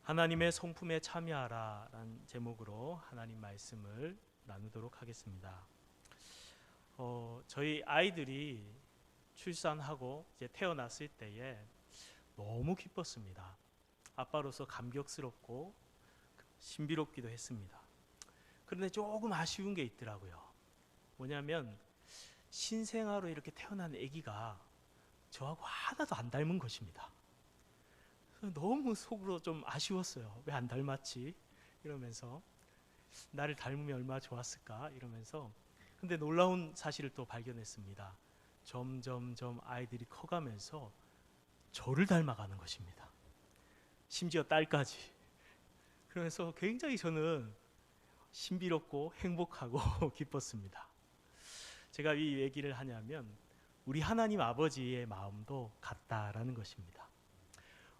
하나님의 성품에 참여하라 라는 제목으로 하나님 말씀을 나누도록 하겠습니다. 저희 아이들이 출산하고 이제 태어났을 때에 너무 기뻤습니다. 아빠로서 감격스럽고 신비롭기도 했습니다. 그런데 조금 아쉬운 게 있더라고요. 뭐냐면 신생아로 이렇게 태어난 아기가 저하고 하나도 안 닮은 것입니다. 너무 속으로 좀 아쉬웠어요. 왜 안 닮았지? 이러면서 나를 닮으면 얼마나 좋았을까? 이러면서 근데 놀라운 사실을 또 발견했습니다. 점점점 아이들이 커가면서 저를 닮아가는 것입니다. 심지어 딸까지. 그래서 굉장히 저는 신비롭고 행복하고 기뻤습니다. 제가 이 얘기를 하냐면 우리 하나님 아버지의 마음도 같다라는 것입니다.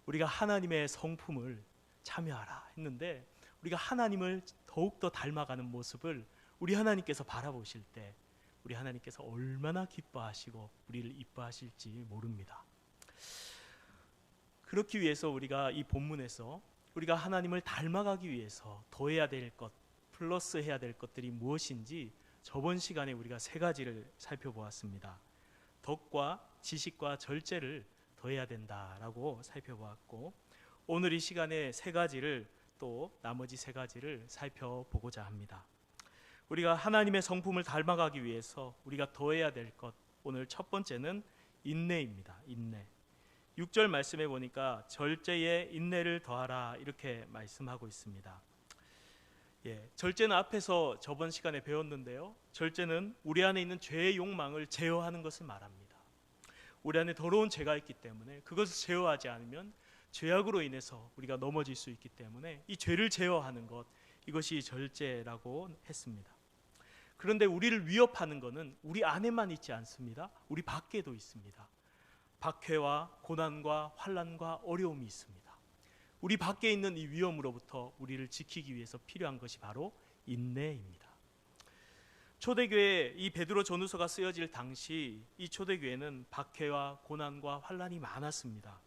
우리가 하나님의 성품을 참여하라 했는데 우리가 하나님을 더욱더 닮아가는 모습을 우리 하나님께서 바라보실 때 우리 하나님께서 얼마나 기뻐하시고 우리를 이뻐하실지 모릅니다. 그렇기 위해서 우리가 이 본문에서 우리가 하나님을 닮아가기 위해서 더해야 될 것, 플러스 해야 될 것들이 무엇인지 저번 시간에 우리가 세 가지를 살펴보았습니다. 덕과 지식과 절제를 더해야 된다라고 살펴보았고, 오늘 이 시간에 세 가지를 또 나머지 세 가지를 살펴보고자 합니다. 우리가 하나님의 성품을 닮아가기 위해서 우리가 더해야 될 것, 오늘 첫 번째는 인내입니다. 인내. 6절 말씀에 보니까 절제에 인내를 더하라 이렇게 말씀하고 있습니다. 절제는 앞에서 저번 시간에 배웠는데요. 절제는 우리 안에 있는 죄의 욕망을 제어하는 것을 말합니다. 우리 안에 더러운 죄가 있기 때문에 그것을 제어하지 않으면 죄악으로 인해서 우리가 넘어질 수 있기 때문에 이 죄를 제어하는 것, 이것이 절제라고 했습니다. 그런데 우리를 위협하는 것은 우리 안에만 있지 않습니다. 우리 밖에도 있습니다. 박해와 고난과 환난과 어려움이 있습니다. 우리 밖에 있는 이 위험으로부터 우리를 지키기 위해서 필요한 것이 바로 인내입니다. 초대교회 이 베드로 전후서가 쓰여질 당시 이 초대교회는 박해와 고난과 환난이 많았습니다.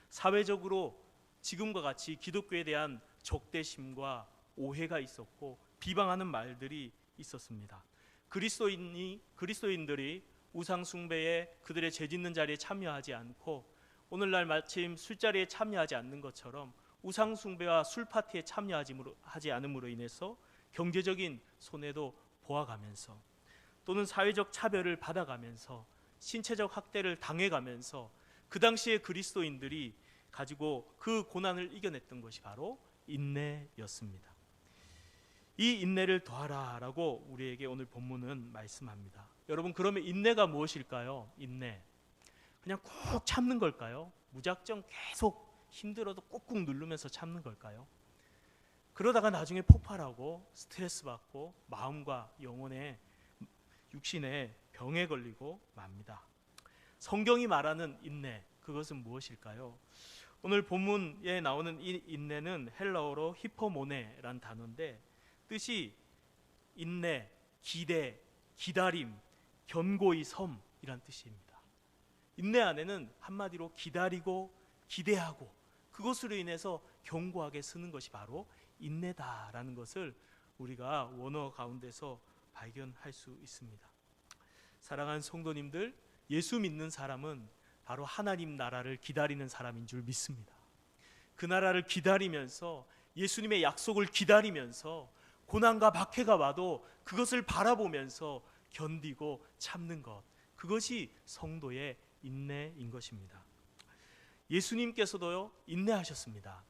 사회적으로 지금과 같이 기독교에 대한 적대심과 오해가 있었고 비방하는 말들이 있었습니다. 그리스도인들이 우상 숭배에 그들의 죄짓는 자리에 참여하지 않고 오늘날 마침 술자리에 참여하지 않는 것처럼 우상 숭배와 술 파티에 참여하지 않음으로 인해서 경제적인 손해도 보아가면서 또는 사회적 차별을 받아가면서 신체적 학대를 당해가면서 그 당시에 그리스도인들이 가지고 그 고난을 이겨냈던 것이 바로 인내였습니다. 이 인내를 더하라라고 우리에게 오늘 본문은 말씀합니다. 여러분, 그러면 인내가 무엇일까요? 인내. 그냥 꾹 참는 걸까요? 무작정 계속 힘들어도 꾹꾹 누르면서 참는 걸까요? 그러다가 나중에 폭발하고 스트레스 받고 마음과 영혼의 육신의 병에 걸리고 맙니다. 성경이 말하는 인내, 그것은 무엇일까요? 오늘 본문에 나오는 이 인내는 헬라어로 히포모네란 단어인데 뜻이 인내, 기대, 기다림, 견고히 섬이란 뜻입니다. 인내 안에는 한마디로 기다리고 기대하고 그것으로 인해서 견고하게 서는 것이 바로 인내다라는 것을 우리가 원어 가운데서 발견할 수 있습니다. 사랑하는 성도님들, 예수 믿는 사람은 바로 하나님 나라를 기다리는 사람인 줄 믿습니다. 그 나라를 기다리면서 예수님의 약속을 기다리면서 고난과 박해가 와도 그것을 바라보면서 견디고 참는 것, 그것이 성도의 인내인 것입니다. 예수님께서도요 인내하셨습니다.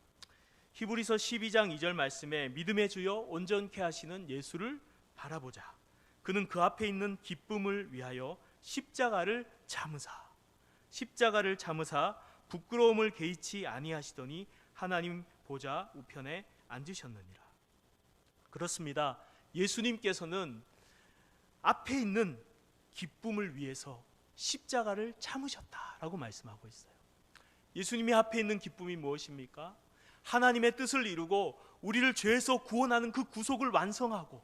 히브리서 12장 2절 말씀에 믿음의 주여 온전케 하시는 예수를 바라보자. 그는 그 앞에 있는 기쁨을 위하여 십자가를 참으사 부끄러움을 개의치 아니하시더니 하나님 보좌 우편에 앉으셨느니라. 그렇습니다. 예수님께서는 앞에 있는 기쁨을 위해서 십자가를 참으셨다라고 말씀하고 있어요. 예수님이 앞에 있는 기쁨이 무엇입니까? 하나님의 뜻을 이루고 우리를 죄에서 구원하는 그 구속을 완성하고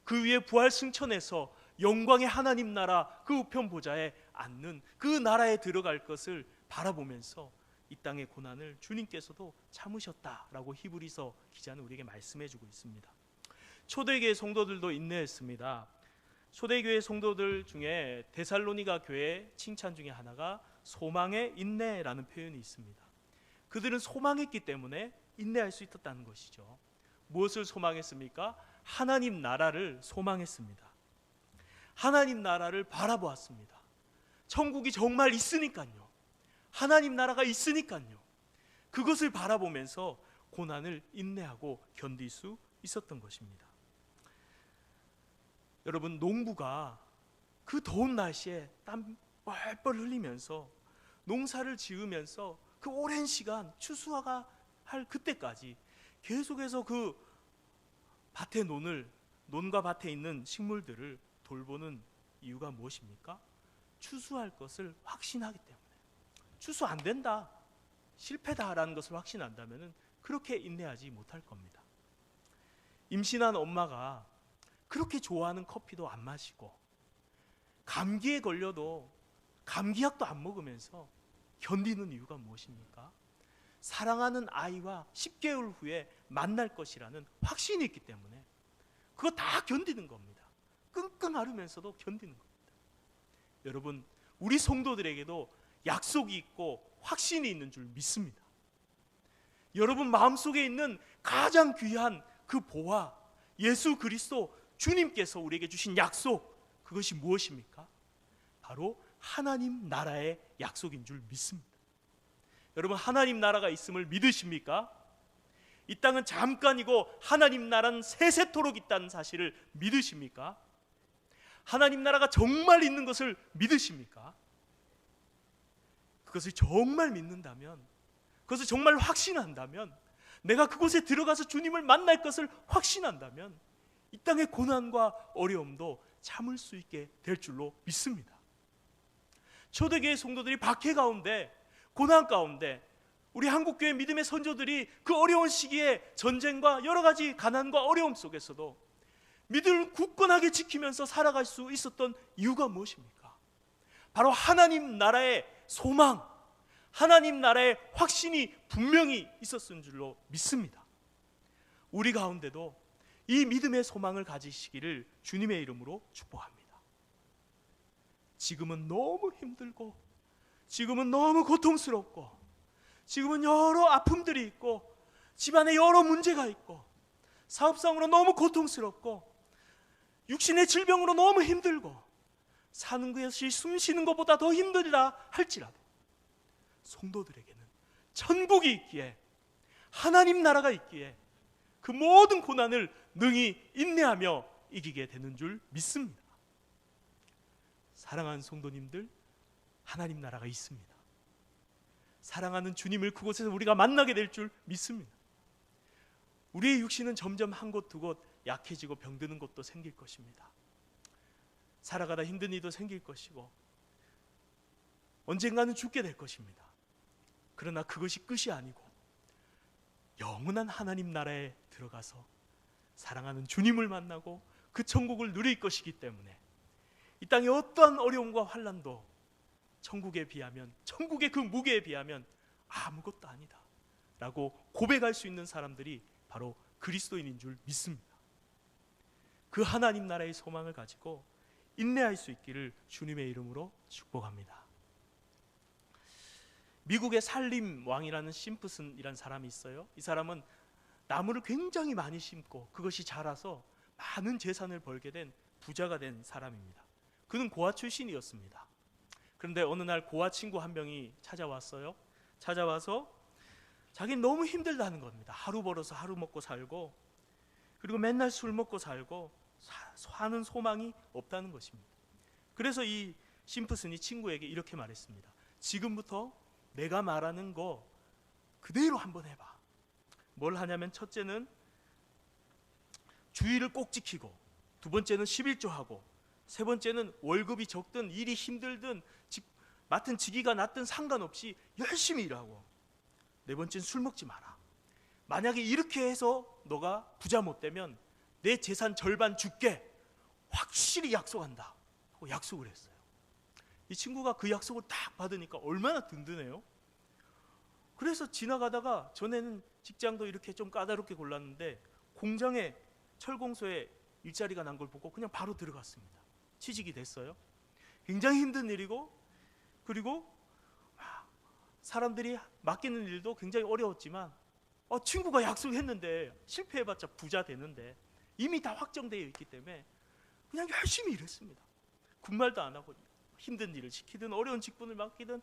그 위에 부활 승천해서 영광의 하나님 나라 그 우편 보좌에 앉는 그 나라에 들어갈 것을 바라보면서 이 땅의 고난을 주님께서도 참으셨다라고 히브리서 기자는 우리에게 말씀해 주고 있습니다. 초대교회 성도들도 인내했습니다. 초대교회 성도들 중에 데살로니가 교회 칭찬 중에 하나가 소망의 인내라는 표현이 있습니다. 그들은 소망했기 때문에 인내할 수 있었다는 것이죠. 무엇을 소망했습니까? 하나님 나라를 소망했습니다. 하나님 나라를 바라보았습니다. 천국이 정말 있으니까요. 하나님 나라가 있으니까요. 그것을 바라보면서 고난을 인내하고 견딜 수 있었던 것입니다. 여러분, 농부가 그 더운 날씨에 땀 뻘뻘 흘리면서 농사를 지으면서 그 오랜 시간 추수가 할 그때까지 계속해서 그 밭의 논과 밭에 있는 식물들을 돌보는 이유가 무엇입니까? 추수할 것을 확신하기 때문에. 추수 안 된다, 실패다라는 것을 확신한다면 그렇게 인내하지 못할 겁니다. 임신한 엄마가 그렇게 좋아하는 커피도 안 마시고 감기에 걸려도 감기약도 안 먹으면서 견디는 이유가 무엇입니까? 사랑하는 아이와 10개월 후에 만날 것이라는 확신이 있기 때문에 그거 다 견디는 겁니다. 끙끙 앓으면서도 견디는 겁니다. 여러분, 우리 성도들에게도 약속이 있고 확신이 있는 줄 믿습니다. 여러분 마음속에 있는 가장 귀한 그 보화, 예수 그리스도 주님께서 우리에게 주신 약속, 그것이 무엇입니까? 바로 하나님 나라의 약속인 줄 믿습니다. 여러분, 하나님 나라가 있음을 믿으십니까? 이 땅은 잠깐이고 하나님 나라는 세세토록 있다는 사실을 믿으십니까? 하나님 나라가 정말 있는 것을 믿으십니까? 그것을 정말 믿는다면, 그것을 정말 확신한다면, 내가 그곳에 들어가서 주님을 만날 것을 확신한다면 이 땅의 고난과 어려움도 참을 수 있게 될 줄로 믿습니다. 초대교회 성도들이 박해 가운데, 고난 가운데, 우리 한국교회 믿음의 선조들이 그 어려운 시기에 전쟁과 여러 가지 가난과 어려움 속에서도 믿음을 굳건하게 지키면서 살아갈 수 있었던 이유가 무엇입니까? 바로 하나님 나라의 소망, 하나님 나라의 확신이 분명히 있었을 줄로 믿습니다. 우리 가운데도 이 믿음의 소망을 가지시기를 주님의 이름으로 축복합니다. 지금은 너무 힘들고, 지금은 너무 고통스럽고, 지금은 여러 아픔들이 있고, 집안에 여러 문제가 있고, 사업상으로 너무 고통스럽고, 육신의 질병으로 너무 힘들고, 사는 것이 숨 쉬는 것보다 더 힘들다 할지라도 성도들에게는 천국이 있기에, 하나님 나라가 있기에 그 모든 고난을 능히 인내하며 이기게 되는 줄 믿습니다. 사랑하는 성도님들, 하나님 나라가 있습니다. 사랑하는 주님을 그곳에서 우리가 만나게 될 줄 믿습니다. 우리의 육신은 점점 한 곳 두 곳 약해지고 병드는 것도 생길 것입니다. 살아가다 힘든 일도 생길 것이고 언젠가는 죽게 될 것입니다. 그러나 그것이 끝이 아니고 영원한 하나님 나라에 들어가서 사랑하는 주님을 만나고 그 천국을 누릴 것이기 때문에 이 땅의 어떠한 어려움과 환난도 천국에 비하면, 천국의 그 무게에 비하면 아무것도 아니다 라고 고백할 수 있는 사람들이 바로 그리스도인인 줄 믿습니다. 그 하나님 나라의 소망을 가지고 인내할 수 있기를 주님의 이름으로 축복합니다. 미국의 살림 왕이라는 심프슨이라는 사람이 있어요. 이 사람은 나무를 굉장히 많이 심고 그것이 자라서 많은 재산을 벌게 된 부자가 된 사람입니다. 그는 고아 출신이었습니다. 그런데 어느 날 고아 친구 한 명이 찾아왔어요. 찾아와서 자기는 너무 힘들다는 겁니다. 하루 벌어서 하루 먹고 살고, 그리고 맨날 술 먹고 살고 사는 소망이 없다는 것입니다. 그래서 이 심프슨이 친구에게 이렇게 말했습니다. 지금부터 내가 말하는 거 그대로 한번 해봐. 뭘 하냐면, 첫째는 주의를 꼭 지키고, 두 번째는 11조하고, 세 번째는 월급이 적든 일이 힘들든 맡은 직위가 낮든 상관없이 열심히 일하고, 네 번째는 술 먹지 마라. 만약에 이렇게 해서 너가 부자 못 되면 내 재산 절반 줄게, 확실히 약속한다 하고 약속을 했어요. 이 친구가 그 약속을 딱 받으니까 얼마나 든든해요. 그래서 지나가다가 전에는 직장도 이렇게 좀 까다롭게 골랐는데 공장에 철공소에 일자리가 난 걸 보고 그냥 바로 들어갔습니다. 취직이 됐어요. 굉장히 힘든 일이고, 그리고 사람들이 맡기는 일도 굉장히 어려웠지만 친구가 약속했는데 실패해봤자 부자 되는데 이미 다 확정되어 있기 때문에 그냥 열심히 일했습니다. 군말도 안 하고 힘든 일을 시키든 어려운 직분을 맡기든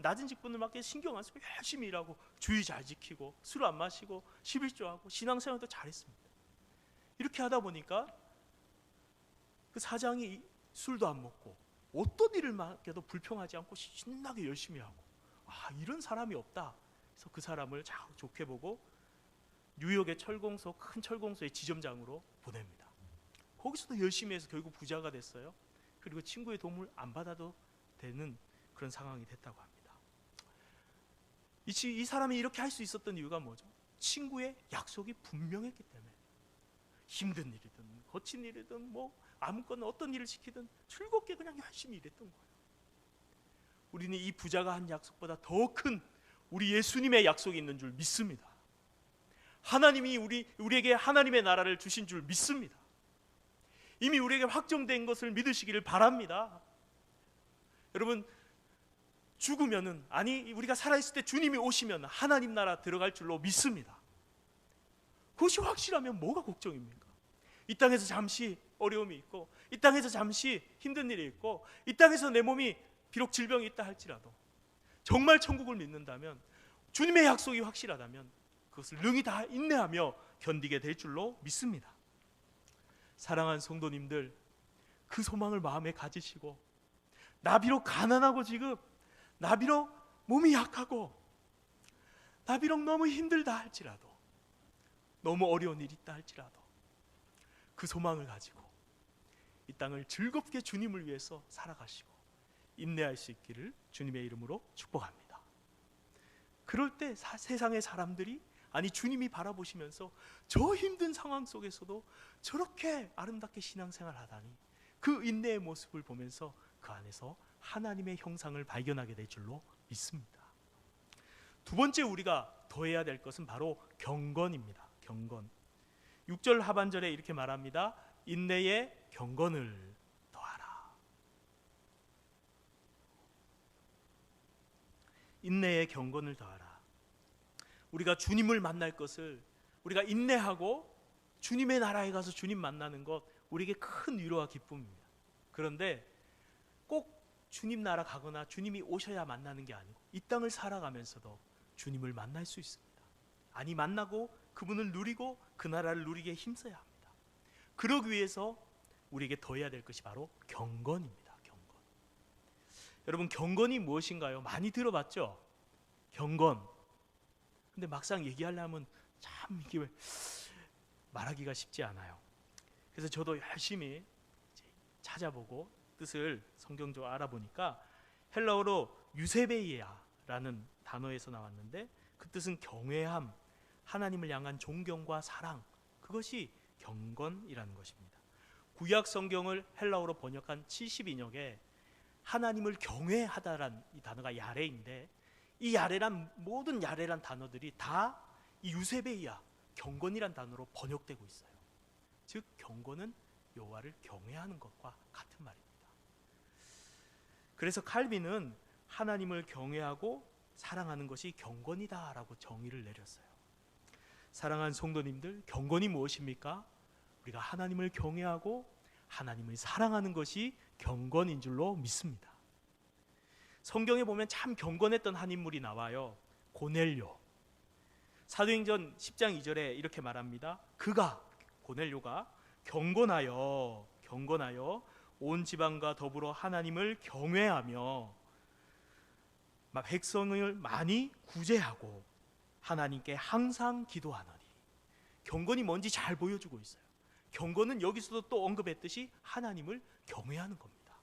낮은 직분을 맡기든 신경 안 쓰고 열심히 일하고 주의 잘 지키고 술 안 마시고 11조하고 신앙생활도 잘했습니다. 이렇게 하다 보니까 그 사장이 술도 안 먹고 어떤 일을 맡겨도 불평하지 않고 신나게 열심히 하고 이런 사람이 없다. 그래서 그 사람을 좋게 보고 뉴욕의 철공소, 큰 철공소의 지점장으로 보냅니다. 거기서도 열심히 해서 결국 부자가 됐어요. 그리고 친구의 도움을 안 받아도 되는 그런 상황이 됐다고 합니다. 이 사람이 이렇게 할 수 있었던 이유가 뭐죠? 친구의 약속이 분명했기 때문에. 힘든 일이든 거친 일이든 아무거나 어떤 일을 시키든 즐겁게 그냥 열심히 일했던 거예요. 우리는 이 부자가 한 약속보다 더 큰 우리 예수님의 약속이 있는 줄 믿습니다. 하나님이 우리에게 하나님의 나라를 주신 줄 믿습니다. 이미 우리에게 확정된 것을 믿으시기를 바랍니다. 여러분, 죽으면은, 우리가 살아있을 때 주님이 오시면 하나님 나라 들어갈 줄로 믿습니다. 그것이 확실하면 뭐가 걱정입니까? 이 땅에서 잠시 어려움이 있고, 이 땅에서 잠시 힘든 일이 있고, 이 땅에서 내 몸이 비록 질병이 있다 할지라도 정말 천국을 믿는다면, 주님의 약속이 확실하다면 그것을 능히 다 인내하며 견디게 될 줄로 믿습니다. 사랑하는 성도님들, 그 소망을 마음에 가지시고, 나 비록 가난하고 지금 나 비록 몸이 약하고 나 비록 너무 힘들다 할지라도, 너무 어려운 일이 있다 할지라도 그 소망을 가지고 이 땅을 즐겁게 주님을 위해서 살아가시고 인내할 수 있기를 주님의 이름으로 축복합니다. 그럴 때 세상의 사람들이, 주님이 바라보시면서 저 힘든 상황 속에서도 저렇게 아름답게 신앙생활 하다니, 그 인내의 모습을 보면서 그 안에서 하나님의 형상을 발견하게 될 줄로 믿습니다. 두 번째 우리가 더해야 될 것은 바로 경건입니다. 경건. 6절 하반절에 이렇게 말합니다. 인내의 경건을 더하라. 인내의 경건을 더하라. 우리가 주님을 만날 것을, 우리가 인내하고 주님의 나라에 가서 주님 만나는 것, 우리에게 큰 위로와 기쁨입니다. 그런데 꼭 주님 나라 가거나 주님이 오셔야 만나는 게 아니고 이 땅을 살아가면서도 주님을 만날 수 있습니다. 만나고 그분을 누리고 그 나라를 누리기에 힘써야 합니다. 그러기 위해서 우리에게 더해야 될 것이 바로 경건입니다. 경건. 여러분, 경건이 무엇인가요? 많이 들어봤죠? 경건. 근데 막상 얘기하려면 참 이게 말하기가 쉽지 않아요. 그래서 저도 열심히 찾아보고 뜻을 성경적으로 알아보니까 헬라어로 유세베이아라는 단어에서 나왔는데, 그 뜻은 경외함, 하나님을 향한 존경과 사랑, 그것이 경건이라는 것입니다. 구약 성경을 헬라어로 번역한 70인역에 하나님을 경외하다란 이 단어가 야레인데, 이 야레란, 모든 야레란 단어들이 다 이 유세베이아, 경건이란 단어로 번역되고 있어요. 즉 경건은 여호와를 경외하는 것과 같은 말입니다. 그래서 칼빈은 하나님을 경외하고 사랑하는 것이 경건이다라고 정의를 내렸어요. 사랑하는 성도님들, 경건이 무엇입니까? 우리가 하나님을 경외하고 하나님을 사랑하는 것이 경건인 줄로 믿습니다. 성경에 보면 참 경건했던 한 인물이 나와요. 고넬료. 사도행전 10장 2절에 이렇게 말합니다. 고넬료가 경건하여 온 지방과 더불어 하나님을 경외하며 백성을 많이 구제하고 하나님께 항상 기도하노니. 경건이 뭔지 잘 보여주고 있어요. 경건은 여기서도 또 언급했듯이 하나님을 경외하는 겁니다.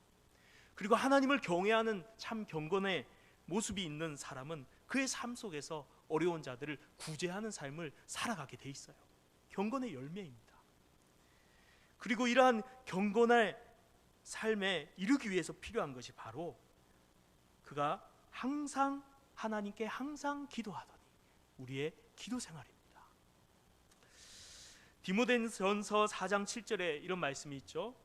그리고 하나님을 경외하는 참 경건의 모습이 있는 사람은 그의 삶 속에서 어려운 자들을 구제하는 삶을 살아가게 돼 있어요. 경건의 열매입니다. 그리고 이러한 경건의 삶에 이르기 위해서 필요한 것이 바로 그가 항상 하나님께 항상 기도하더니, 우리의 기도 생활입니다. 디모데전서 4장 7절에 이런 말씀이 있죠.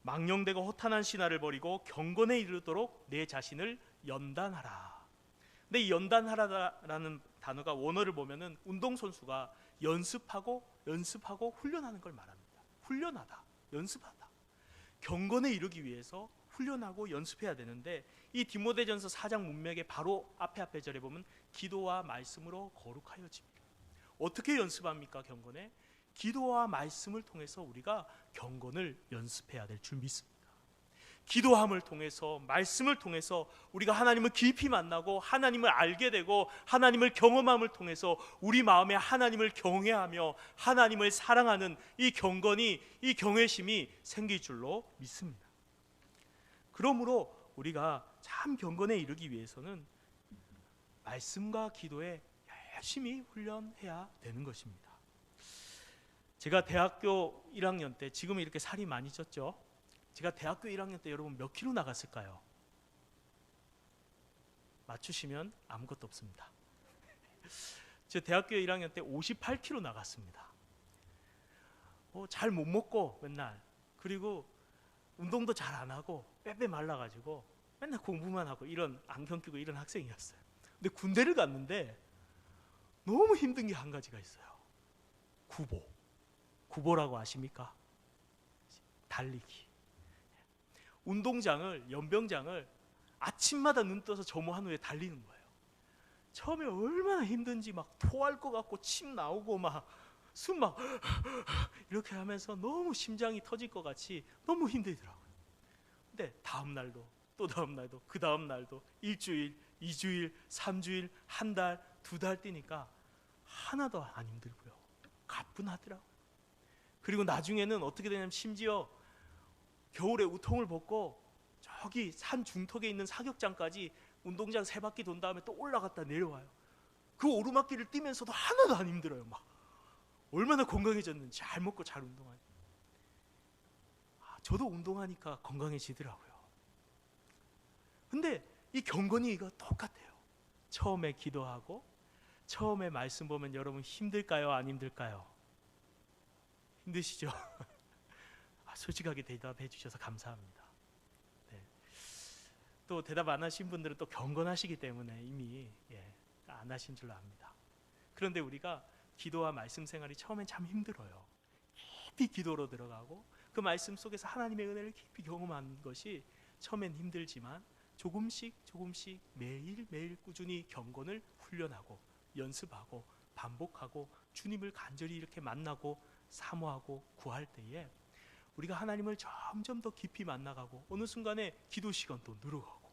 망령되고 허탄한 신화를 버리고 경건에 이르도록 내 자신을 연단하라. 근데 이 연단하라라는 단어가 원어를 보면은 운동선수가 연습하고 훈련하는 걸 말합니다. 훈련하다, 연습하다. 경건에 이르기 위해서 훈련하고 연습해야 되는데, 이 디모데전서 4장 문맥의 바로 앞에 절에 보면 기도와 말씀으로 거룩하여집니다. 어떻게 연습합니까? 경건에 기도와 말씀을 통해서 우리가 경건을 연습해야 될 줄 믿습니다. 기도함을 통해서, 말씀을 통해서 우리가 하나님을 깊이 만나고 하나님을 알게 되고 하나님을 경험함을 통해서 우리 마음에 하나님을 경외하며 하나님을 사랑하는 이 경건이, 이 경외심이 생길 줄로 믿습니다. 그러므로 우리가 참 경건에 이르기 위해서는 말씀과 기도에 열심히 훈련해야 되는 것입니다. 제가 대학교 1학년 때, 지금은 이렇게 살이 많이 쪘죠. 제가 대학교 1학년 때 여러분 몇 킬로 나갔을까요? 맞추시면 아무것도 없습니다. 제 대학교 1학년 때 58kg 나갔습니다. 잘 못 먹고 맨날, 그리고 운동도 잘 안 하고 빼빼 말라가지고 맨날 공부만 하고 이런 안경 끼고 이런 학생이었어요. 근데 군대를 갔는데 너무 힘든 게 한 가지가 있어요. 구보라고 아십니까? 달리기. 운동장을, 연병장을 아침마다 눈 떠서 점호한 후에 달리는 거예요. 처음에 얼마나 힘든지 막 토할 것 같고 침 나오고 막 숨 막 이렇게 하면서 너무 심장이 터질 것 같이 너무 힘들더라고요. 근데 다음 날도 또 다음 날도 그 다음 날도 일주일, 2주일, 3주일, 한 달, 2달 뛰니까 하나도 안 힘들고요. 가뿐하더라고요. 그리고 나중에는 어떻게 되냐면 심지어 겨울에 우통을 벗고 저기 산 중턱에 있는 사격장까지 운동장 3바퀴 돈 다음에 또 올라갔다 내려와요. 그 오르막길을 뛰면서도 하나도 안 힘들어요. 막 얼마나 건강해졌는지, 잘 먹고 잘 운동하니까. 저도 운동하니까 건강해지더라고요. 근데 이 경건이 이거 똑같아요. 처음에 기도하고 처음에 말씀 보면 여러분 힘들까요? 안 힘들까요? 힘드시죠? 솔직하게 대답해 주셔서 감사합니다. 네. 또 대답 안 하신 분들은 또 경건하시기 때문에 이미 안 하신 줄로 압니다. 그런데 우리가 기도와 말씀 생활이 처음엔 참 힘들어요. 깊이 기도로 들어가고 그 말씀 속에서 하나님의 은혜를 깊이 경험하는 것이 처음엔 힘들지만 조금씩 매일 꾸준히 경건을 훈련하고 연습하고 반복하고 주님을 간절히 이렇게 만나고 사모하고 구할 때에 우리가 하나님을 점점 더 깊이 만나가고 어느 순간에 기도 시간도 늘어가고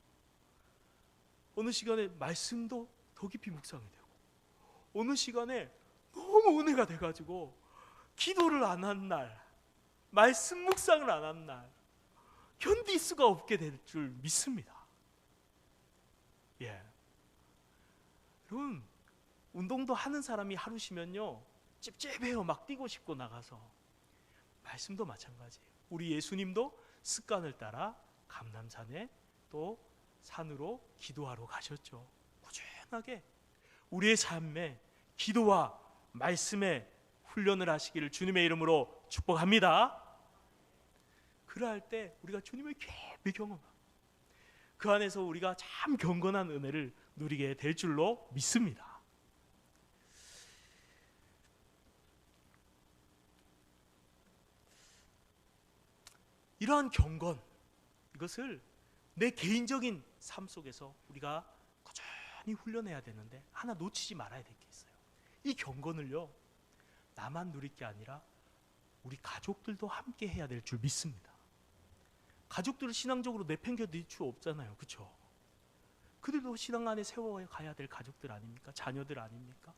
어느 시간에 말씀도 더 깊이 묵상이 되고 어느 시간에 너무 은혜가 돼가지고 기도를 안 한 날, 말씀 묵상을 안 한 날 견딜 수가 없게 될 줄 믿습니다. 여러분 운동도 하는 사람이 하루 쉬면요 찝찝해요. 막 뛰고 싶고 나가서. 말씀도 마찬가지예요. 우리 예수님도 습관을 따라 감람산에 또 산으로 기도하러 가셨죠. 꾸준하게 우리의 삶에 기도와 말씀에 훈련을 하시기를 주님의 이름으로 축복합니다. 그러할 때 우리가 주님을 깊이 경험하고 그 안에서 우리가 참 경건한 은혜를 누리게 될 줄로 믿습니다. 이러한 경건, 이것을 내 개인적인 삶 속에서 우리가 꾸준히 훈련해야 되는데 하나 놓치지 말아야 될 게 있어요. 이 경건을요 나만 누릴 게 아니라 우리 가족들도 함께 해야 될 줄 믿습니다. 가족들을 신앙적으로 내팽겨칠 수 없잖아요. 그렇죠? 그들도 신앙 안에 세워가야 될 가족들 아닙니까? 자녀들 아닙니까?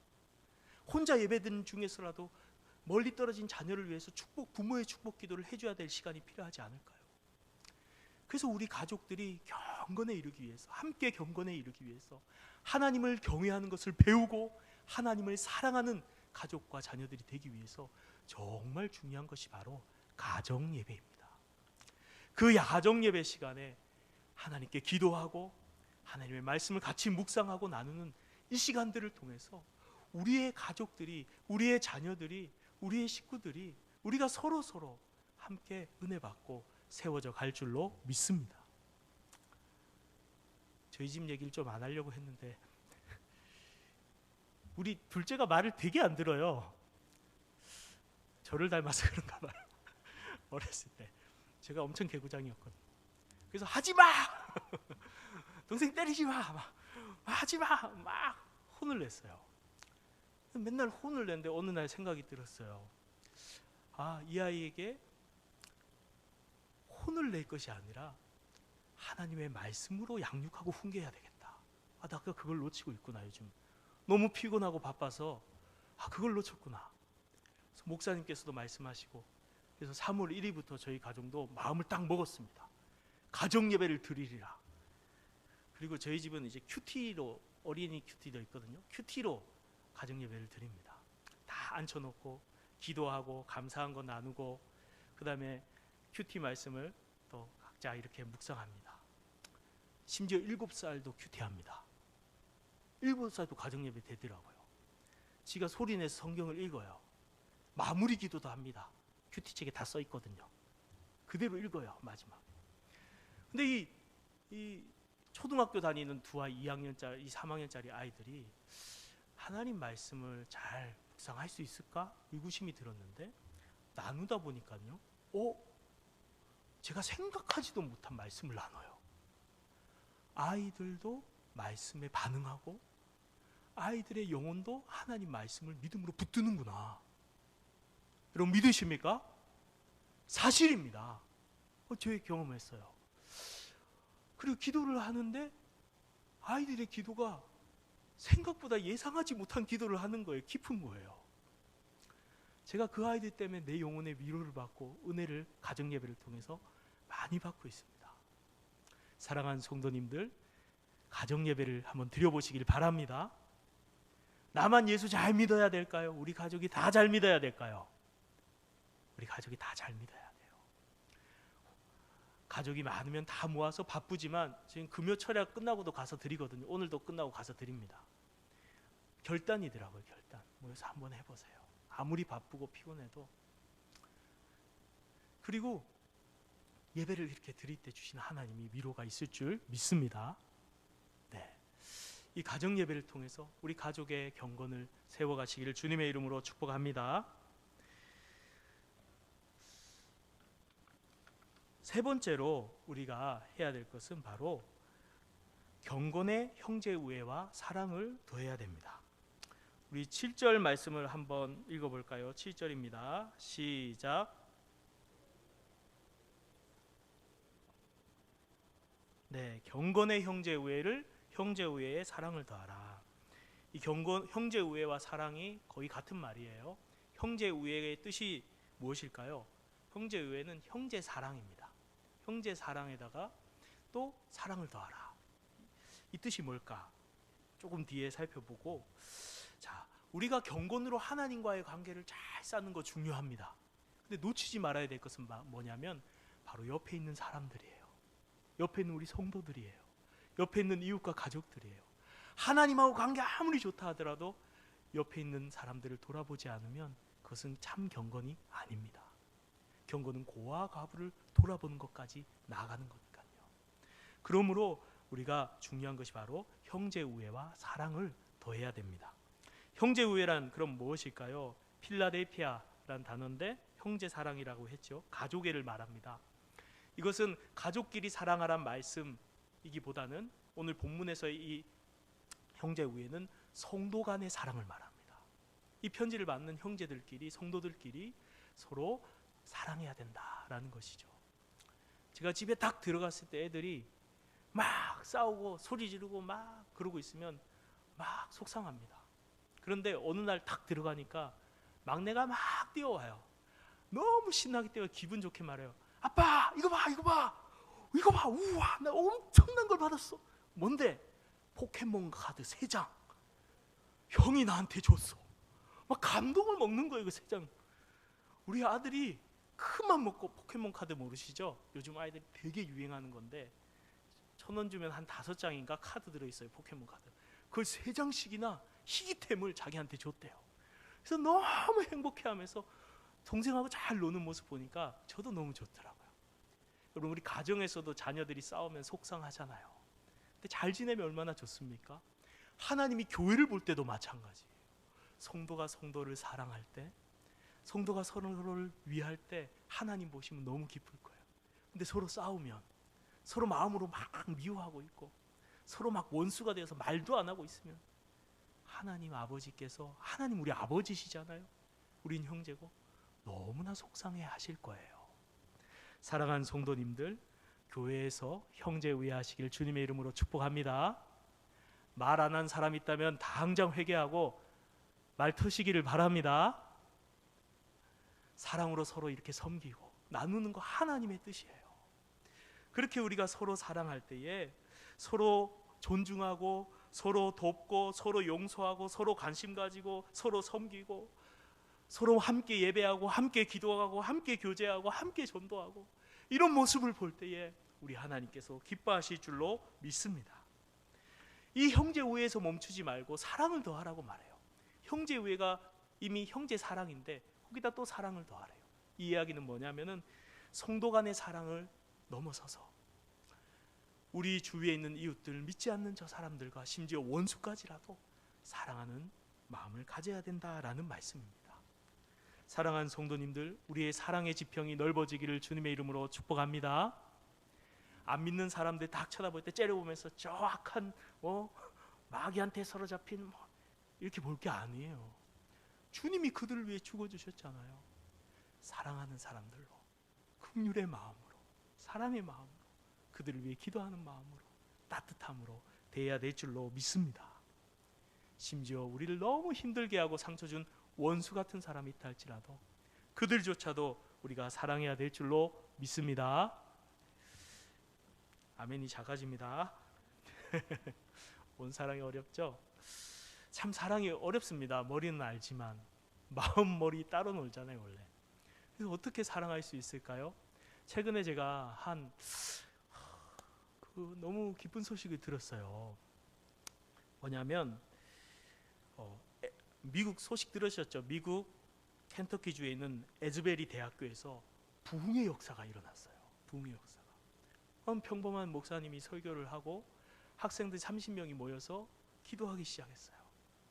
혼자 예배드리는 중에서라도 멀리 떨어진 자녀를 위해서 부모의 축복 기도를 해줘야 될 시간이 필요하지 않을까요? 그래서 우리 가족들이 경건에 이르기 위해서, 함께 경건에 이르기 위해서 하나님을 경외하는 것을 배우고 하나님을 사랑하는 가족과 자녀들이 되기 위해서 정말 중요한 것이 바로 가정 예배입니다. 그 가정 예배 시간에 하나님께 기도하고 하나님의 말씀을 같이 묵상하고 나누는 이 시간들을 통해서 우리의 가족들이, 우리의 자녀들이, 우리의 식구들이, 우리가 서로 함께 은혜 받고 세워져 갈 줄로 믿습니다. 저희 집 얘기를 좀 안 하려고 했는데 우리 둘째가 말을 되게 안 들어요. 저를 닮아서 그런가 봐요. 어렸을 때 제가 엄청 개구장이었거든요. 그래서 하지마! 동생 때리지 마! 하지마! 막 혼을 냈어요. 맨날 혼을 냈는데 어느 날 생각이 들었어요. 이 아이에게 혼을 낼 것이 아니라 하나님의 말씀으로 양육하고 훈계해야 되겠다. 나 아까 그걸 놓치고 있구나. 요즘 너무 피곤하고 바빠서 그걸 놓쳤구나. 그래서 목사님께서도 말씀하시고, 그래서 3월 1일부터 저희 가정도 마음을 딱 먹었습니다. 가정 예배를 드리리라. 그리고 저희 집은 이제 큐티로, 어린이 큐티도 있거든요. 큐티로 가정 예배를 드립니다. 다 앉혀놓고 기도하고 감사한 거 나누고, 그 다음에 큐티 말씀을 또 각자 이렇게 묵상합니다. 심지어 7살도 큐티합니다. 7살도 가정 예배 되더라고요. 지가 소리내서 성경을 읽어요. 마무리 기도도 합니다. 큐티책에 다 써 있거든요. 그대로 읽어요, 마지막에. 근데 이 초등학교 다니는 2학년짜리, 3학년짜리 아이들이 하나님 말씀을 잘 묵상할 수 있을까? 의구심이 들었는데, 나누다 보니까요, 제가 생각하지도 못한 말씀을 나눠요. 아이들도 말씀에 반응하고 아이들의 영혼도 하나님 말씀을 믿음으로 붙드는구나. 여러분 믿으십니까? 사실입니다. 저희 경험했어요. 그리고 기도를 하는데 아이들의 기도가 생각보다 예상하지 못한 기도를 하는 거예요. 깊은 거예요. 제가 그 아이들 때문에 내 영혼의 위로를 받고 은혜를 가정 예배를 통해서 많이 받고 있습니다. 사랑하는 성도님들, 가정 예배를 한번 드려보시길 바랍니다. 나만 예수 잘 믿어야 될까요? 우리 가족이 다 잘 믿어야 될까요? 우리 가족이 다 잘 믿어야 돼요. 가족이 많으면 다 모아서 바쁘지만 지금 금요 철야 끝나고도 가서 드리거든요. 오늘도 끝나고 가서 드립니다. 결단이더라고요. 결단. 모여서 한번 해보세요. 아무리 바쁘고 피곤해도. 그리고 예배를 이렇게 드릴 때 주시는 하나님이 위로가 있을 줄 믿습니다. 네, 이 가정 예배를 통해서 우리 가족의 경건을 세워가시기를 주님의 이름으로 축복합니다. 세 번째로 우리가 해야 될 것은 바로 경건의 형제 우애와 사랑을 더해야 됩니다. 우리 7절 말씀을 한번 읽어볼까요? 7절입니다. 시작. 네, 경건의 형제 우애를 형제 우애에 사랑을 더하라. 이 형제 우애와 사랑이 거의 같은 말이에요. 형제 우애의 뜻이 무엇일까요? 형제 우애는 형제 사랑입니다. 형제 사랑에다가 또 사랑을 더하라. 이 뜻이 뭘까? 조금 뒤에 살펴보고, 자, 우리가 경건으로 하나님과의 관계를 잘 쌓는 거 중요합니다. 근데 놓치지 말아야 될 것은 뭐냐면 바로 옆에 있는 사람들이에요. 옆에 있는 우리 성도들이에요. 옆에 있는 이웃과 가족들이에요. 하나님하고 관계 아무리 좋다 하더라도 옆에 있는 사람들을 돌아보지 않으면 그것은 참 경건이 아닙니다. 경건은 고와 과부를 돌아보는 것까지 나아가는 거니까요. 그러므로 우리가 중요한 것이 바로 형제 우애와 사랑을 더해야 됩니다. 형제 우애란 그럼 무엇일까요? 필라델피아라는 단어인데 형제 사랑이라고 했죠. 가족애를 말합니다. 이것은 가족끼리 사랑하란 말씀이기보다는 오늘 본문에서의 이 형제 우애는 성도 간의 사랑을 말합니다. 이 편지를 받는 형제들끼리, 성도들끼리 서로 사랑해야 된다라는 것이죠. 제가 집에 딱 들어갔을 때 애들이 막 싸우고 소리 지르고 막 그러고 있으면 막 속상합니다. 그런데 어느 날 딱 들어가니까 막내가 막 뛰어와요. 너무 신나게 뛰어 기분 좋게 말해요. 아빠 이거 봐 이거 봐 이거 봐, 우와 나 엄청난 걸 받았어. 뭔데? 포켓몬 카드 3장 형이 나한테 줬어. 막 감동을 먹는 거예요. 그 3장. 우리 아들이 큰맘 먹고, 포켓몬 카드 모르시죠? 요즘 아이들이 되게 유행하는 건데 1,000원 주면 한 5장인가 카드 들어있어요. 포켓몬 카드. 그걸 3장씩이나 희귀템을 자기한테 줬대요. 그래서 너무 행복해하면서 동생하고 잘 노는 모습 보니까 저도 너무 좋더라고요. 여러분, 우리 가정에서도 자녀들이 싸우면 속상하잖아요. 근데 잘 지내면 얼마나 좋습니까? 하나님이 교회를 볼 때도 마찬가지예요. 성도가 성도를 사랑할 때, 성도가 서로를 위할 때 하나님 보시면 너무 기쁠 거예요. 근데 서로 싸우면, 서로 마음으로 막 미워하고 있고, 서로 막 원수가 되어서 말도 안 하고 있으면 하나님 아버지께서, 하나님 우리 아버지시잖아요. 우린 형제고 너무나 속상해 하실 거예요. 사랑하는 성도님들, 교회에서 형제 우애하시길 주님의 이름으로 축복합니다. 말 안 한 사람 있다면 당장 회개하고 말 터시기를 바랍니다. 사랑으로 서로 이렇게 섬기고 나누는 거 하나님의 뜻이에요. 그렇게 우리가 서로 사랑할 때에 서로 존중하고 서로 돕고 서로 용서하고 서로 관심 가지고 서로 섬기고 서로 함께 예배하고 함께 기도하고 함께 교제하고 함께 전도하고 이런 모습을 볼 때에 우리 하나님께서 기뻐하실 줄로 믿습니다. 이 형제 우애에서 멈추지 말고 사랑을 더하라고 말해요. 형제 우애가 이미 형제 사랑인데 거기다 또 사랑을 더하래요. 이 이야기는 뭐냐면은 성도 간의 사랑을 넘어서서 우리 주위에 있는 이웃들, 믿지 않는 저 사람들과 심지어 원수까지라도 사랑하는 마음을 가져야 된다라는 말씀입니다. 사랑하는 성도님들, 우리의 사랑의 지평이 넓어지기를 주님의 이름으로 축복합니다. 안 믿는 사람들 딱 쳐다볼 때 째려보면서 저 악한 마귀한테 사로잡힌 이렇게 볼 게 아니에요. 주님이 그들을 위해 죽어주셨잖아요. 사랑하는 사람들로, 긍휼의 마음으로, 사랑의 마음으로, 그들을 위해 기도하는 마음으로, 따뜻함으로 대해야 될 줄로 믿습니다. 심지어 우리를 너무 힘들게 하고 상처 준 원수 같은 사람이 있다 할지라도 그들조차도 우리가 사랑해야 될 줄로 믿습니다. 아멘이 작아집니다. 온 사랑이 어렵죠? 참 사랑이 어렵습니다. 머리는 알지만 마음 머리 따로 놀잖아요 원래. 그래서 어떻게 사랑할 수 있을까요? 최근에 제가 너무 기쁜 소식을 들었어요. 뭐냐면 미국 소식 들으셨죠? 미국 켄터키주에 있는 에즈베리 대학교에서 부흥의 역사가 일어났어요. 부흥의 역사가. 평범한 목사님이 설교를 하고 학생들 30명이 모여서 기도하기 시작했어요.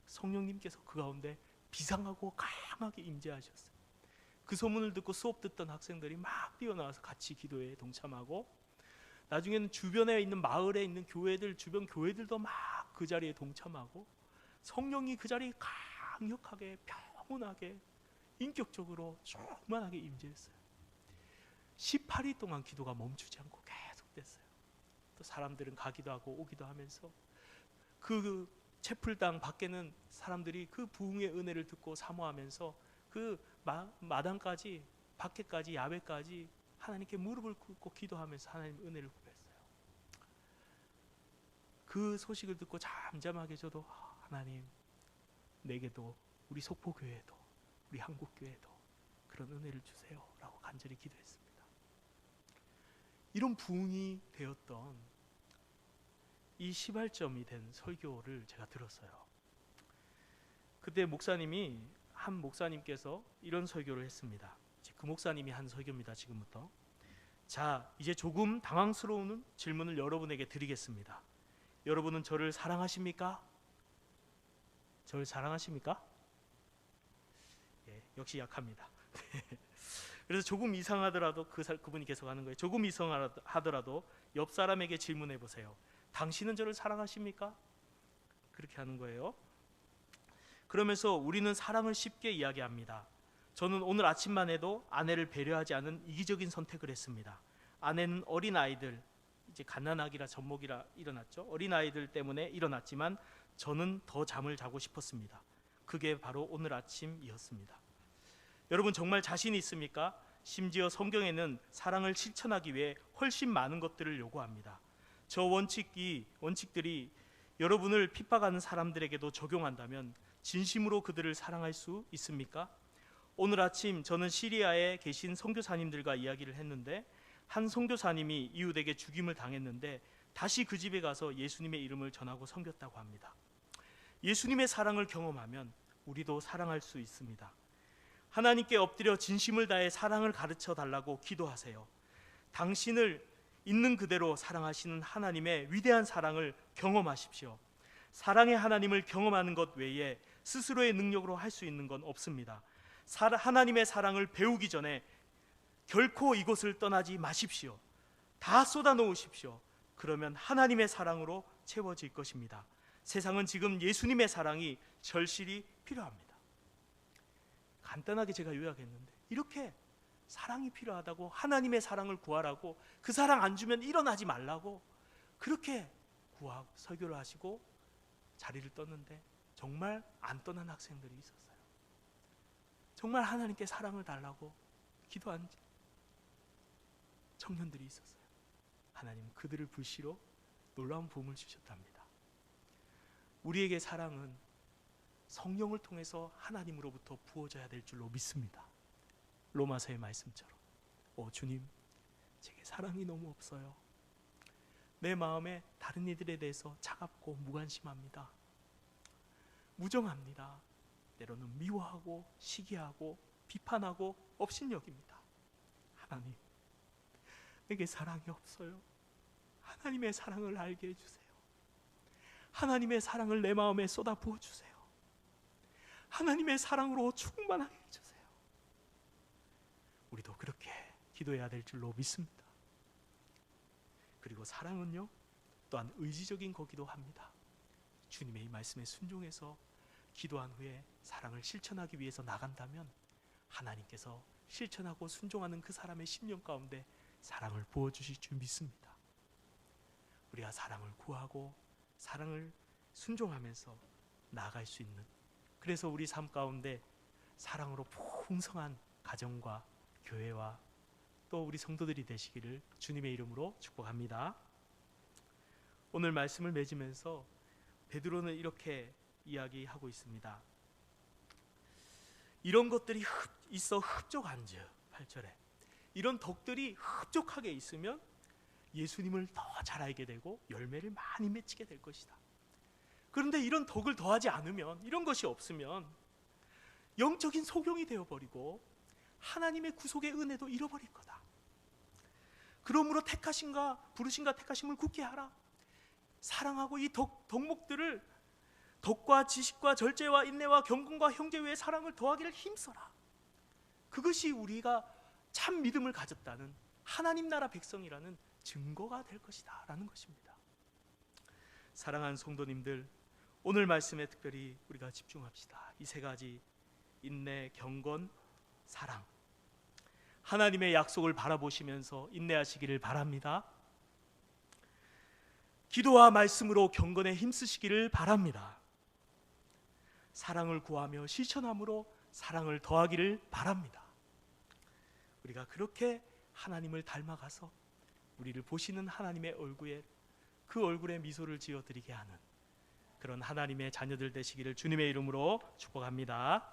성령님께서 그 가운데 비상하고 강하게 임재하셨어요. 그 소문을 듣고 수업 듣던 학생들이 막 뛰어나와서 같이 기도에 동참하고 나중에는 주변에 있는 마을에 있는 교회들, 주변 교회들도 막 그 자리에 동참하고 성령이 그 자리에 강력하게 평온하게 인격적으로 충만하게 임재했어요. 18일 동안 기도가 멈추지 않고 계속됐어요. 또 사람들은 가기도 하고 오기도 하면서 그 채플당 밖에는 사람들이 그 부흥의 은혜를 듣고 사모하면서 그 마당까지 밖에까지 야외까지 하나님께 무릎을 꿇고 기도하면서 하나님 은혜를 구했어요. 그 소식을 듣고 잠잠하게 저도 하나님 내게도 우리 속포교회에도 우리 한국교회에도 그런 은혜를 주세요 라고 간절히 기도했습니다. 이런 부흥이 되었던 이 시발점이 된 설교를 제가 들었어요. 그때 한 목사님께서 이런 설교를 했습니다. 그 목사님이 한 설교입니다. 지금부터. 자, 이제 조금 당황스러운 질문을 여러분에게 드리겠습니다. 여러분은 저를 사랑하십니까? 저를 사랑하십니까? 예, 역시 약합니다. 그래서 조금 이상하더라도 그분이 계속 하는 거예요. 조금 이상하더라도 옆 사람에게 질문해 보세요. 당신은 저를 사랑하십니까? 그렇게 하는 거예요. 그러면서 우리는 사랑을 쉽게 이야기합니다. 저는 오늘 아침만 해도 아내를 배려하지 않은 이기적인 선택을 했습니다. 아내는 어린아이들, 이제 갓난아기라 젖먹이라 일어났죠. 어린아이들 때문에 일어났지만 저는 더 잠을 자고 싶었습니다. 그게 바로 오늘 아침이었습니다. 여러분 정말 자신 있습니까? 심지어 성경에는 사랑을 실천하기 위해 훨씬 많은 것들을 요구합니다. 저 원칙들이 여러분을 핍박하는 사람들에게도 적용한다면 진심으로 그들을 사랑할 수 있습니까? 오늘 아침 저는 시리아에 계신 선교사님들과 이야기를 했는데 한 선교사님이 이웃에게 죽임을 당했는데 다시 그 집에 가서 예수님의 이름을 전하고 섬겼다고 합니다. 예수님의 사랑을 경험하면 우리도 사랑할 수 있습니다. 하나님께 엎드려 진심을 다해 사랑을 가르쳐 달라고 기도하세요. 당신을 있는 그대로 사랑하시는 하나님의 위대한 사랑을 경험하십시오. 사랑의 하나님을 경험하는 것 외에 스스로의 능력으로 할 수 있는 건 없습니다. 하나님의 사랑을 배우기 전에 결코 이곳을 떠나지 마십시오. 다 쏟아 놓으십시오. 그러면 하나님의 사랑으로 채워질 것입니다. 세상은 지금 예수님의 사랑이 절실히 필요합니다. 간단하게 제가 요약했는데, 이렇게 사랑이 필요하다고, 하나님의 사랑을 구하라고, 그 사랑 안 주면 일어나지 말라고 그렇게 구하고 설교를 하시고 자리를 떴는데 정말 안 떠난 학생들이 있었어요. 정말 하나님께 사랑을 달라고 기도한 청년들이 있었어요. 하나님은 그들을 불시로 놀라운 부흥을 주셨답니다. 우리에게 사랑은 성령을 통해서 하나님으로부터 부어져야 될 줄로 믿습니다. 로마서의 말씀처럼, 주님, 제게 사랑이 너무 없어요. 내 마음에 다른 이들에 대해서 차갑고 무관심합니다. 무정합니다. 때로는 미워하고 시기하고 비판하고 업신여깁니다. 하나님, 내게 사랑이 없어요. 하나님의 사랑을 알게 해주세요. 하나님의 사랑을 내 마음에 쏟아 부어주세요. 하나님의 사랑으로 충만하게 해주세요. 우리도 그렇게 기도해야 될 줄로 믿습니다. 그리고 사랑은요, 또한 의지적인 거기도 합니다. 주님의 이 말씀에 순종해서 기도한 후에 사랑을 실천하기 위해서 나간다면 하나님께서 실천하고 순종하는 그 사람의 심령 가운데 사랑을 부어주실 줄 믿습니다. 우리가 사랑을 구하고 사랑을 순종하면서 나아갈 수 있는, 그래서 우리 삶 가운데 사랑으로 풍성한 가정과 교회와 또 우리 성도들이 되시기를 주님의 이름으로 축복합니다. 오늘 말씀을 맺으면서 베드로는 이렇게 이야기하고 있습니다. 이런 것들이 있어 흡족한즉, 8절에 이런 덕들이 흡족하게 있으면 예수님을 더 잘 알게 되고 열매를 많이 맺히게 될 것이다. 그런데 이런 덕을 더하지 않으면, 이런 것이 없으면 영적인 소경이 되어버리고 하나님의 구속의 은혜도 잃어버릴 거다. 그러므로 부르심과 택하심을 굳게 하라. 사랑하고 이 덕목들을, 덕과 지식과 절제와 인내와 경건과 형제 외의 사랑을 더하기를 힘써라. 그것이 우리가 참 믿음을 가졌다는, 하나님 나라 백성이라는 증거가 될 것이다 라는 것입니다. 사랑하는 성도님들, 오늘 말씀에 특별히 우리가 집중합시다. 이 세 가지, 인내, 경건, 사랑, 하나님의 약속을 바라보시면서 인내하시기를 바랍니다. 기도와 말씀으로 경건에 힘쓰시기를 바랍니다. 사랑을 구하며 실천함으로 사랑을 더하기를 바랍니다. 우리가 그렇게 하나님을 닮아가서 우리를 보시는 하나님의 얼굴에, 그 얼굴에 미소를 지어드리게 하는 그런 하나님의 자녀들 되시기를 주님의 이름으로 축복합니다.